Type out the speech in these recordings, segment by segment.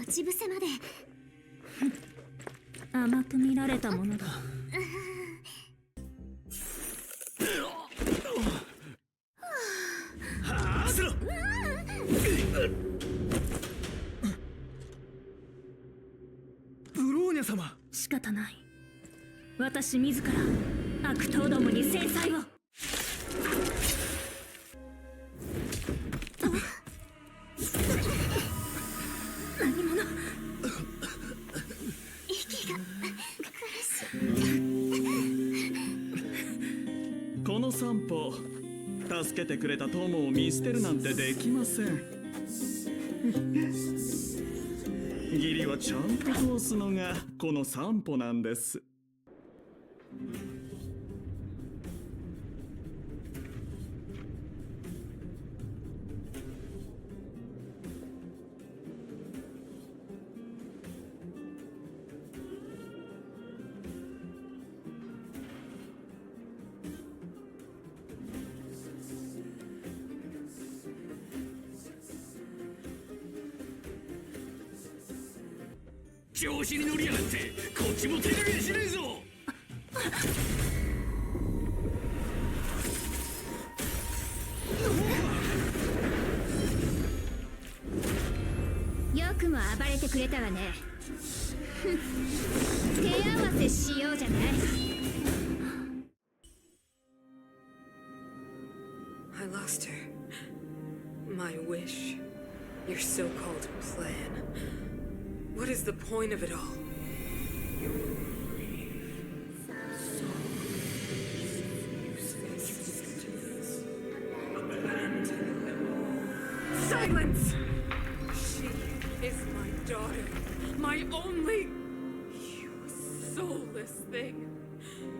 ち伏せまで甘く見られたものだ。ブローニャ様、仕方ない。私自ら悪党どもに制裁を。何者。息が苦しい。この散歩、助けてくれた友を見捨てるなんてできません。義理はちゃんと通すのがこの散歩なんです。調子に乗りやがってこっちも手加減しねえぞ。よくも暴れてくれたわね。手合わせしようじゃない。I lost her. My wish. Your so-called plan. What is the point of it all? Silence! She is my daughter, my only... You soulless thing.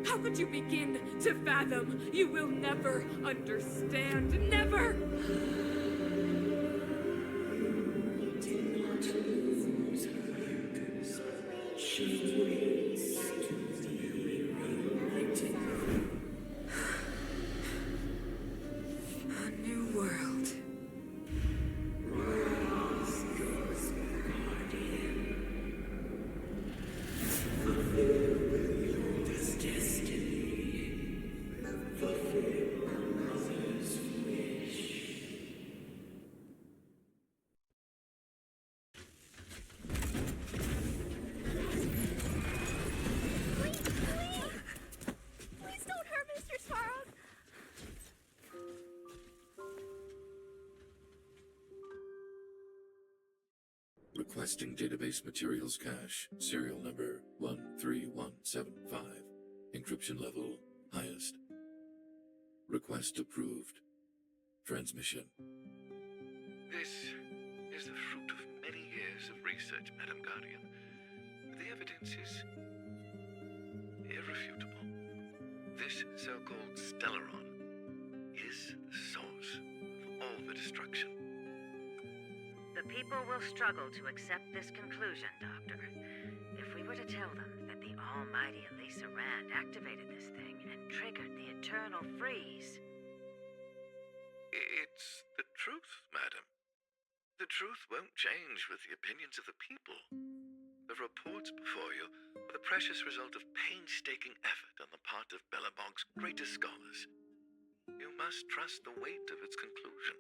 How could you begin to fathom? You will never understand. Never! A new world. Please don't hurt Mr. Sparrow. Requesting database materials cache, serial number 13175. Encryption level highest. Request approved. Transmission. This is the fruit of many years of research, Madam Guardian. The evidence is irrefutable. This so-called Stellaron is the source of all the destruction. The people will struggle to accept this conclusion, Doctor. If we were to tell them that the almighty Elisa Rand activated this thing and triggered the eternal freeze... It's the truth, madam. The truth won't change with the opinions of the people. The reports before you are the precious result of painstaking effort on the part of Bellabog's greatest scholars. You must trust the weight of its conclusion.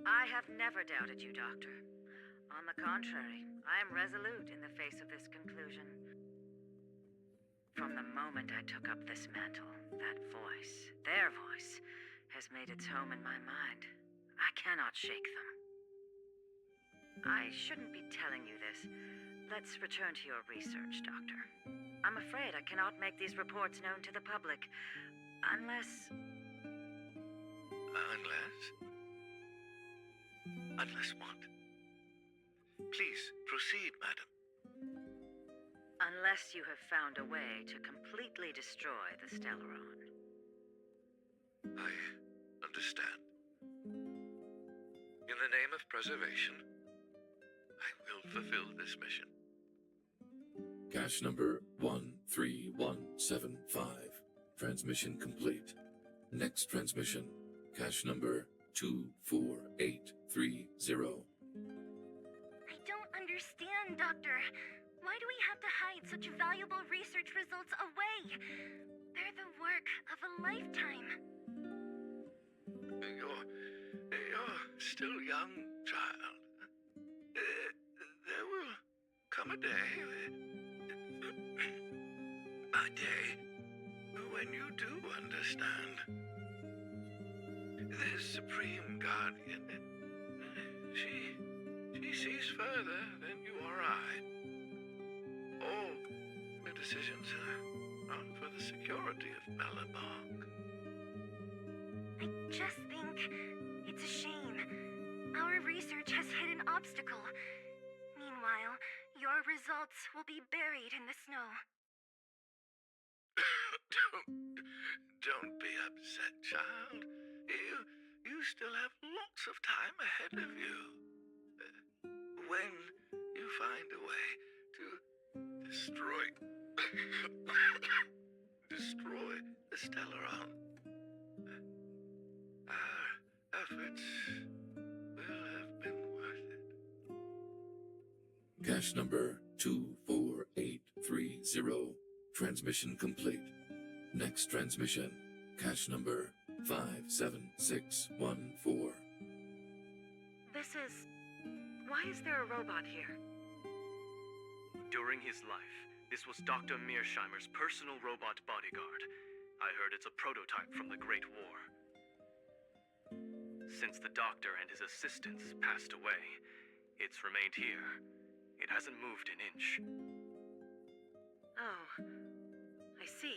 I have never doubted you, Doctor. On the contrary, I am resolute in the face of this conclusion. From the moment I took up this mantle, that voice, their voice, has made its home in my mind. I cannot shake them. I shouldn't be telling you this. Let's return to your research, Doctor. I'm afraid I cannot make these reports known to the public, unless... Unless what? Please, proceed, madam. Unless you have found a way to completely destroy the Stellaron. I understand. In the name of preservation, I will fulfill this mission. Cache number 13175. Transmission complete. Next transmission. Cache number 24830. I don't understand, Doctor. Why do we have to hide such valuable research results away? They're the work of a lifetime. You're still young, child. There will come a day when you do understand. This Supreme Guardian, she sees further than you or I. All the decisions are for the security of Bellabong. I just think it's a shame. Our research has hit an obstacle. Meanwhile, your results will be buried in the snow. Don't be upset, child. You still have lots of time ahead of you. When you find a way to destroy the Stellaron, our efforts will have been worth it. Cache number 24830. Transmission complete. Next transmission. Cache number 57614. Why is there a robot here? During his life, this was Dr. Mearsheimer's personal robot bodyguard. I heard it's a prototype from the Great War. Since the doctor and his assistants passed away, it's remained here. It hasn't moved an inch. Oh, I see.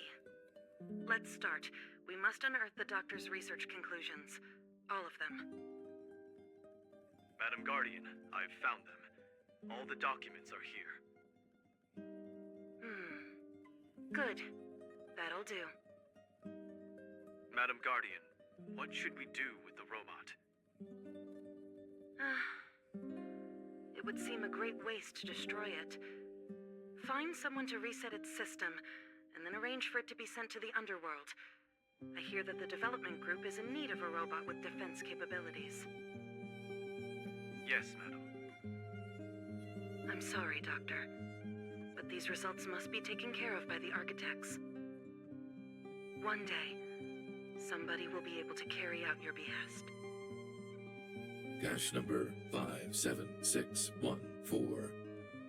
Let's start. We must unearth the doctor's research conclusions. All of them. Madam Guardian, I've found them. All the documents are here. Good. That'll do. Madam Guardian, what should we do with the robot? It would seem a great waste to destroy it. Find someone to reset its system, and then arrange for it to be sent to the underworld. I hear that the development group is in need of a robot with defense capabilities. Yes, madam. I'm sorry, Doctor, but these results must be taken care of by the architects. One day, somebody will be able to carry out your behest. Cache number 57614.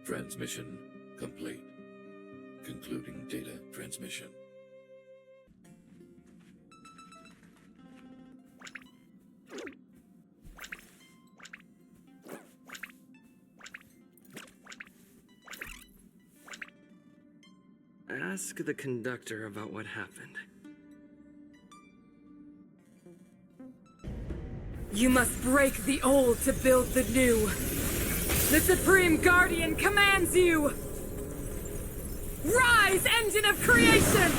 Transmission complete. Concluding data transmission. Ask the conductor about what happened. You must break the old to build the new. The Supreme Guardian commands you! Rise, engine of creation!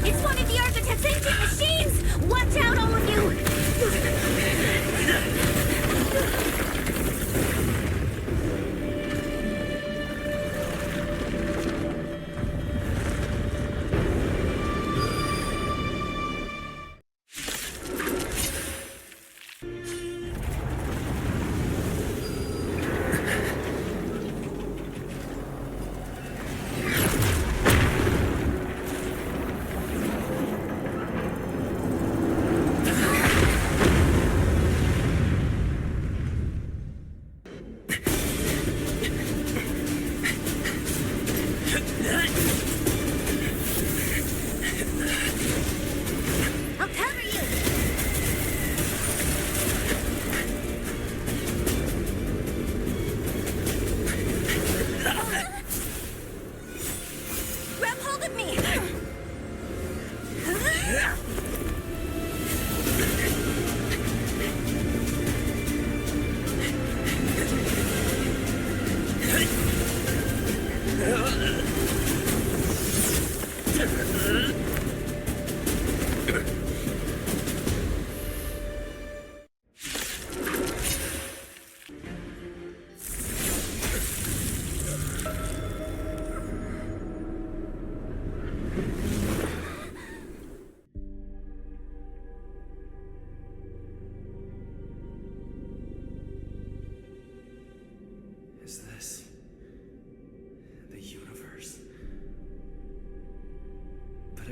It's one of the architect's ancient machines! Watch out, all of you!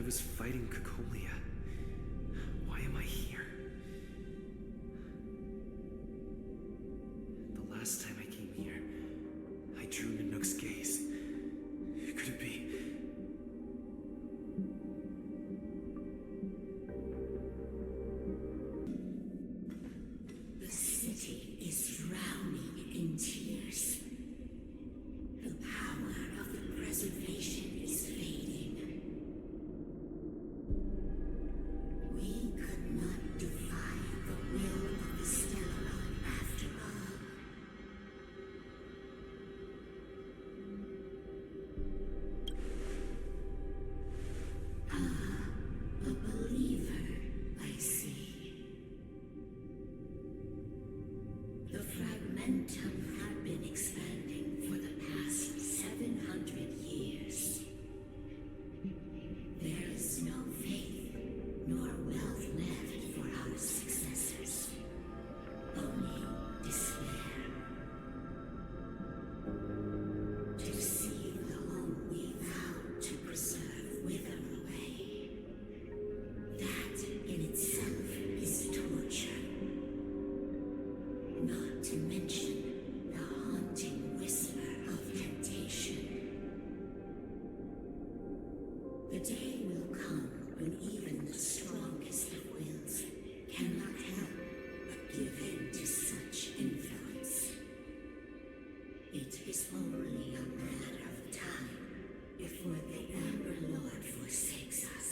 was fighting Cacolia. Why am I here? The last time I came here, I drew Nanook's gaze. Could it be? The city is drowning in tears. The power of the preservation is fading. We could not defy the will of the Stellaron after all. A believer, I see. The fragmentum had been expanding for the past 700 years. There is no faith nor wealth left for our successors. Only despair. To see the home we vowed to preserve wither away. That in itself is torture. Not to mention the haunting whisper of temptation. The day will come when even the strongest of wills cannot help but give in to such influence. It is only a matter of time before the Amber Lord forsakes us.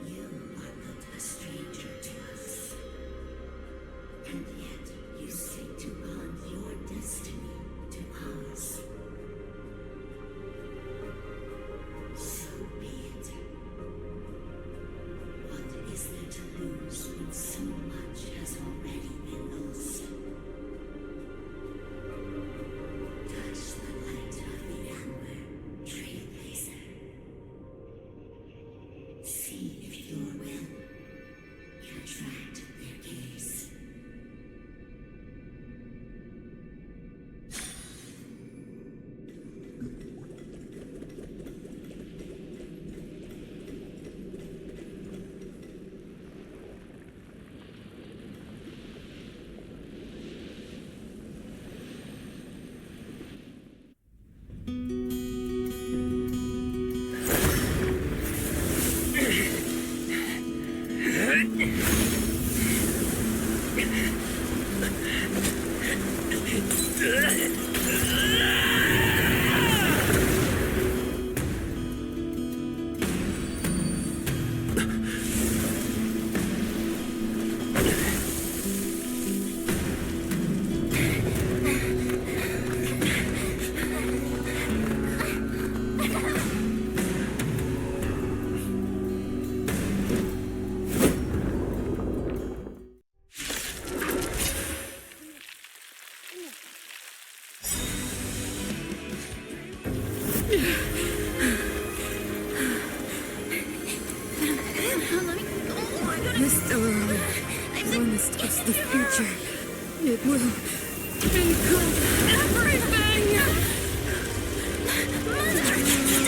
You are not a stranger to us, and yet you seek to bond your destiny to ours. So be it. What is there to lose when so much has already been lost? Touch the light of the amber, trailblazer. See if your will can attract their gaze. Mr. Honest is the future. It will include everything! Mother, stop!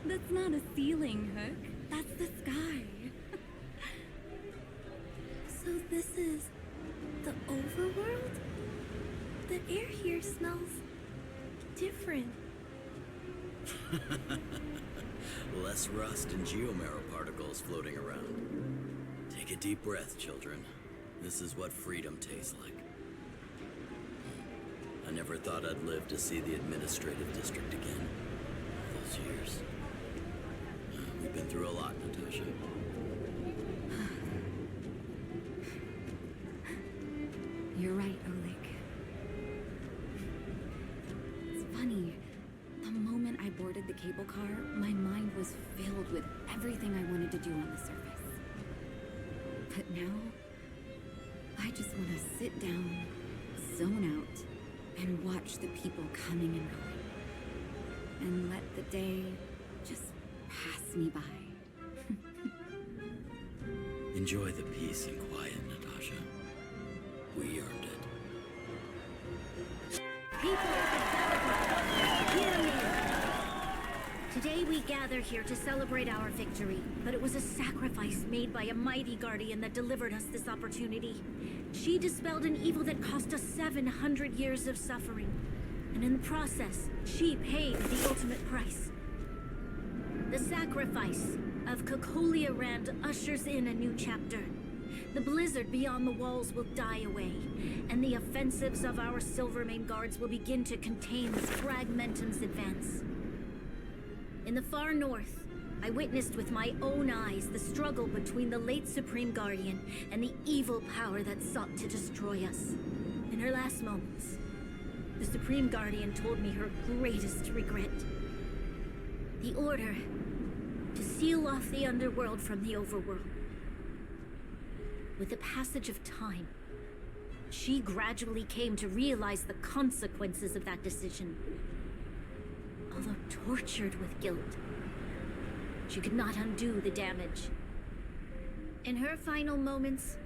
That's not a ceiling, Hook. That's the sky. So this is the overworld? The air here smells different. Less rust and geomarrow particles floating around. Take a deep breath, children. This is what freedom tastes like. I never thought I'd live to see the administrative district again. Those years. We've been through a lot, Natasha. cable car, my mind was filled with everything I wanted to do on the surface. But now, I just want to sit down, zone out, and watch the people coming and going. And let the day just pass me by. Enjoy the peace and quiet, Natasha. We earned it. People of the Caelus, hear me! Today we gather here to celebrate our victory, but it was a sacrifice made by a mighty guardian that delivered us this opportunity. She dispelled an evil that cost us 700 years of suffering, and in the process, she paid the ultimate price. The sacrifice of Caelus Rand ushers in a new chapter. The blizzard beyond the walls will die away, and the offensives of our Silvermane guards will begin to contain this Fragmentum's advance. In the far north, I witnessed with my own eyes the struggle between the late Supreme Guardian and the evil power that sought to destroy us. In her last moments, the Supreme Guardian told me her greatest regret. The order to seal off the underworld from the overworld. With the passage of time, she gradually came to realize the consequences of that decision. Although tortured with guilt, she could not undo the damage. In her final moments,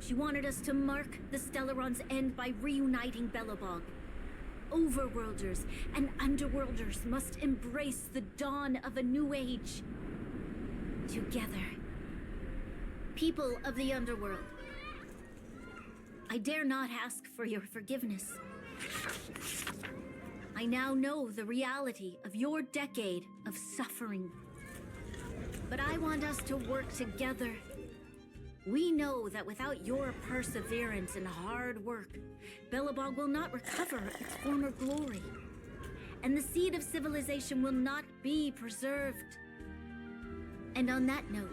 she wanted us to mark the Stellaron's end by reuniting Belobog. Overworlders and underworlders must embrace the dawn of a new age. Together. People of the underworld, I dare not ask for your forgiveness. I now know the reality of your decade of suffering. But I want us to work together. We know that without your perseverance and hard work, Belobog will not recover its former glory. And the seed of civilization will not be preserved. And on that note,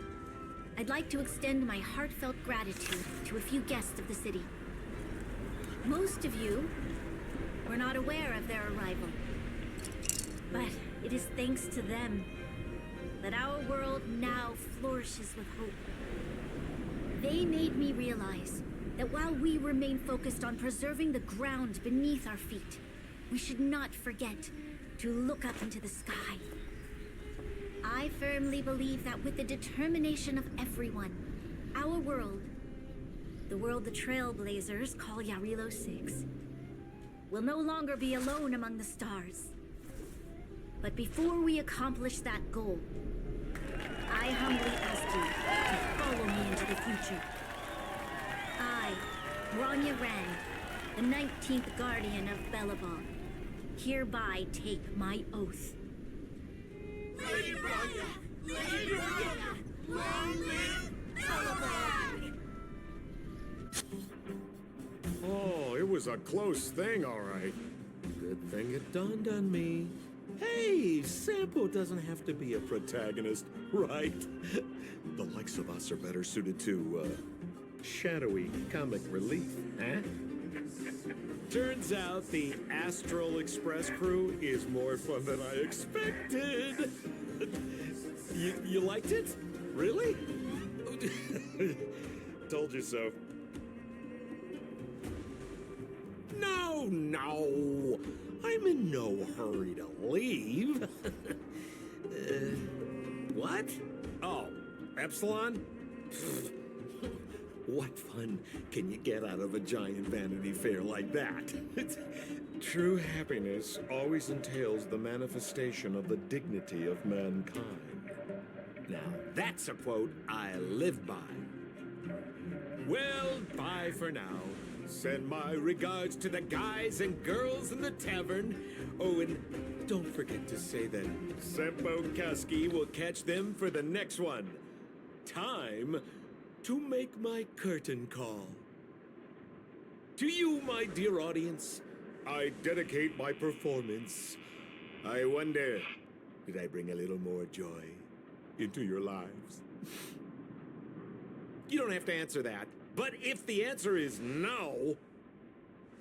I'd like to extend my heartfelt gratitude to a few guests of the city. Most of you were not aware of their arrival, but it is thanks to them that our world now flourishes with hope. They made me realize that while we remain focused on preserving the ground beneath our feet, we should not forget to look up into the sky. I firmly believe that with the determination of everyone, our world, the world the Trailblazers call Jarilo 6, will no longer be alone among the stars. But before we accomplish that goal, I humbly ask you to follow me into the future. I, Bronya Rand, the 19th Guardian of Belobog, hereby take my oath. Lady Bronya! Lady Bronya! Long live Belobog! Oh, it was a close thing, all right. Good thing it dawned on me. Hey, Sampo doesn't have to be a protagonist, right? The likes of us are better suited to, shadowy comic relief, huh? Turns out the Astral Express crew is more fun than I expected. You liked it? Really? Told you so. No. I'm in no hurry to leave. What? Oh, Epsilon? What fun can you get out of a giant Vanity Fair like that? True happiness always entails the manifestation of the dignity of mankind. Now, that's a quote I live by. Well, bye for now. Send my regards to the guys and girls in the tavern. Oh, and don't forget to say that Sempo Kasky will catch them for the next one. Time to make my curtain call. To you, my dear audience, I dedicate my performance. I wonder, did I bring a little more joy into your lives? You don't have to answer that. But if the answer is no,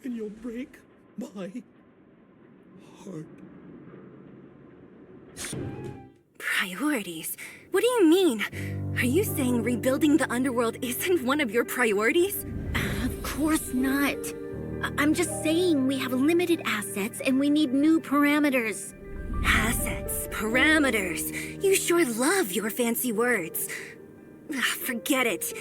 then you'll break my heart. Priorities? What do you mean? Are you saying rebuilding the underworld isn't one of your priorities? Of course not. I'm just saying we have limited assets and we need new parameters. Assets, parameters. You sure love your fancy words. Forget it.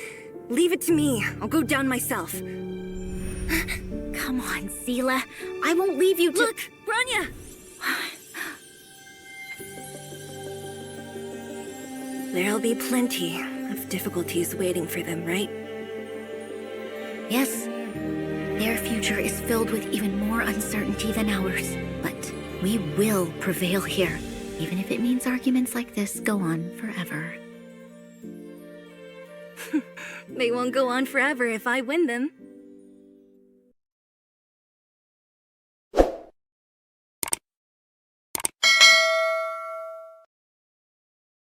Leave it to me. I'll go down myself. Come on, Seela. I won't leave you to— Look, Branya! There'll be plenty of difficulties waiting for them, right? Yes. Their future is filled with even more uncertainty than ours. But we will prevail here, even if it means arguments like this go on forever. They won't go on forever if I win them.